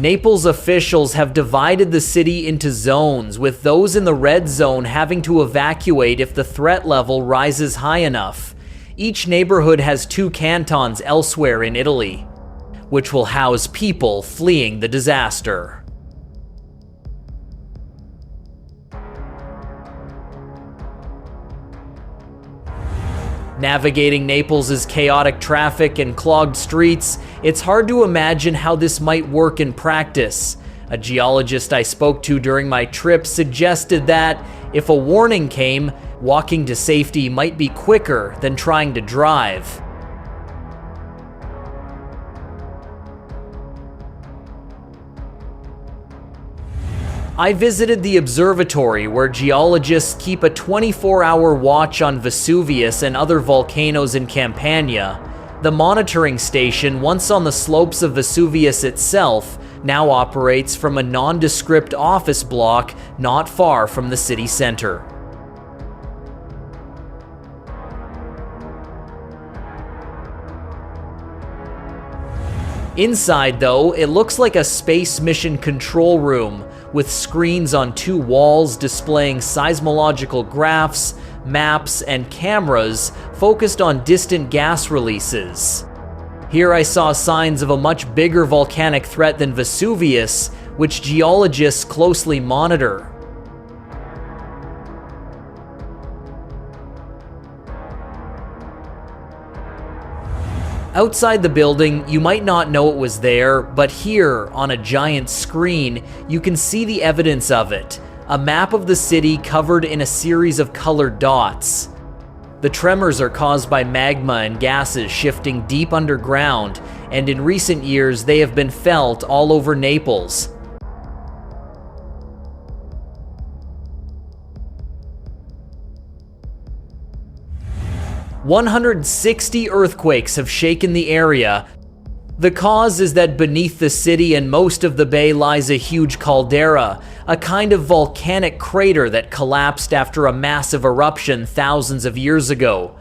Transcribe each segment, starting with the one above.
Naples officials have divided the city into zones, with those in the red zone having to evacuate if the threat level rises high enough. Each neighborhood has 2 cantons elsewhere in Italy, which will house people fleeing the disaster. Navigating Naples' chaotic traffic and clogged streets, it's hard to imagine how this might work in practice. A geologist I spoke to during my trip suggested that, if a warning came, walking to safety might be quicker than trying to drive. I visited the observatory, where geologists keep a 24-hour watch on Vesuvius and other volcanoes in Campania. The monitoring station, once on the slopes of Vesuvius itself, now operates from a nondescript office block not far from the city center. Inside, though, it looks like a space mission control room, with screens on 2 walls displaying seismological graphs, maps, and cameras focused on distant gas releases. Here I saw signs of a much bigger volcanic threat than Vesuvius, which geologists closely monitor. Outside the building, you might not know it was there, but here, on a giant screen, you can see the evidence of it. A map of the city covered in a series of colored dots. The tremors are caused by magma and gases shifting deep underground, and in recent years they have been felt all over Naples. "160 earthquakes have shaken the area. The cause is that beneath the city and most of the bay lies a huge caldera, a kind of volcanic crater that collapsed after a massive eruption thousands of years ago.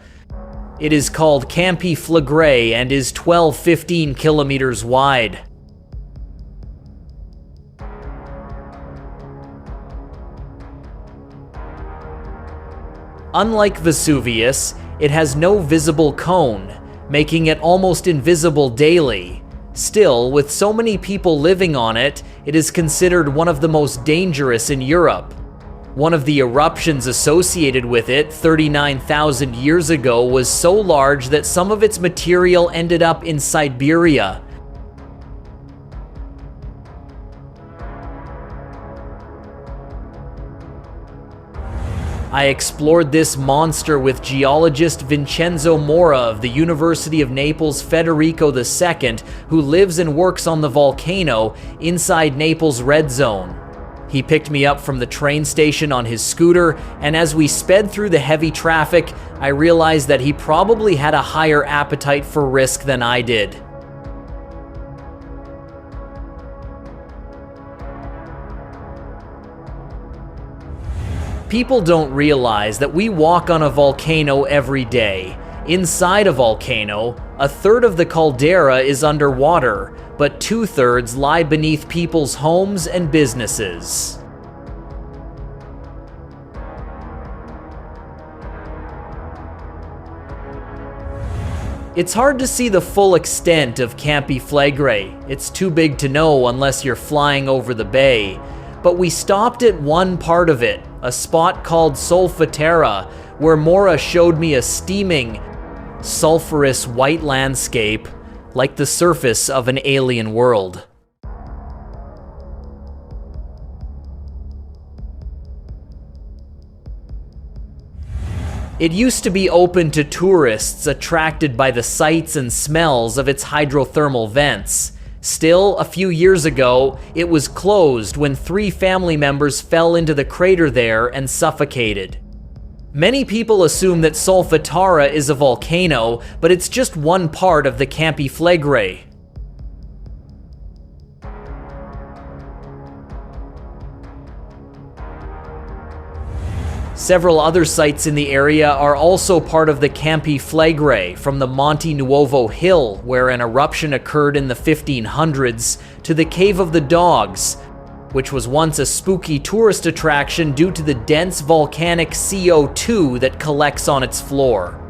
It is called Campi Flegrei and is 12-15 kilometers wide. Unlike Vesuvius, it has no visible cone, making it almost invisible daily. Still, with so many people living on it, it is considered one of the most dangerous in Europe. One of the eruptions associated with it 39,000 years ago was so large that some of its material ended up in Siberia. I explored this monster with geologist Vincenzo Mora of the University of Naples Federico II, who lives and works on the volcano inside Naples' red zone. He picked me up from the train station on his scooter, and as we sped through the heavy traffic, I realized that he probably had a higher appetite for risk than I did. People don't realize that we walk on a volcano every day. Inside a volcano, a third of the caldera is underwater, but 2/3 lie beneath people's homes and businesses. It's hard to see the full extent of Campi Flegrei. It's too big to know unless you're flying over the bay. But we stopped at one part of it, a spot called Solfatara, where Mora showed me a steaming, sulfurous white landscape, like the surface of an alien world. It used to be open to tourists attracted by the sights and smells of its hydrothermal vents. Still, a few years ago, it was closed when 3 family members fell into the crater there and suffocated. Many people assume that Solfatara is a volcano, but it's just one part of the Campi Flegrei. Several other sites in the area are also part of the Campi Flegrei, from the Monte Nuovo hill, where an eruption occurred in the 1500s, to the Cave of the Dogs, which was once a spooky tourist attraction due to the dense volcanic CO2 that collects on its floor.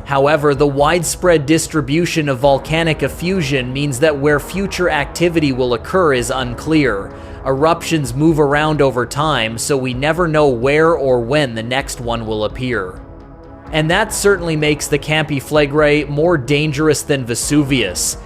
However, the widespread distribution of volcanic effusion means that where future activity will occur is unclear. Eruptions move around over time, so we never know where or when the next one will appear. And that certainly makes the Campi Flegrei more dangerous than Vesuvius.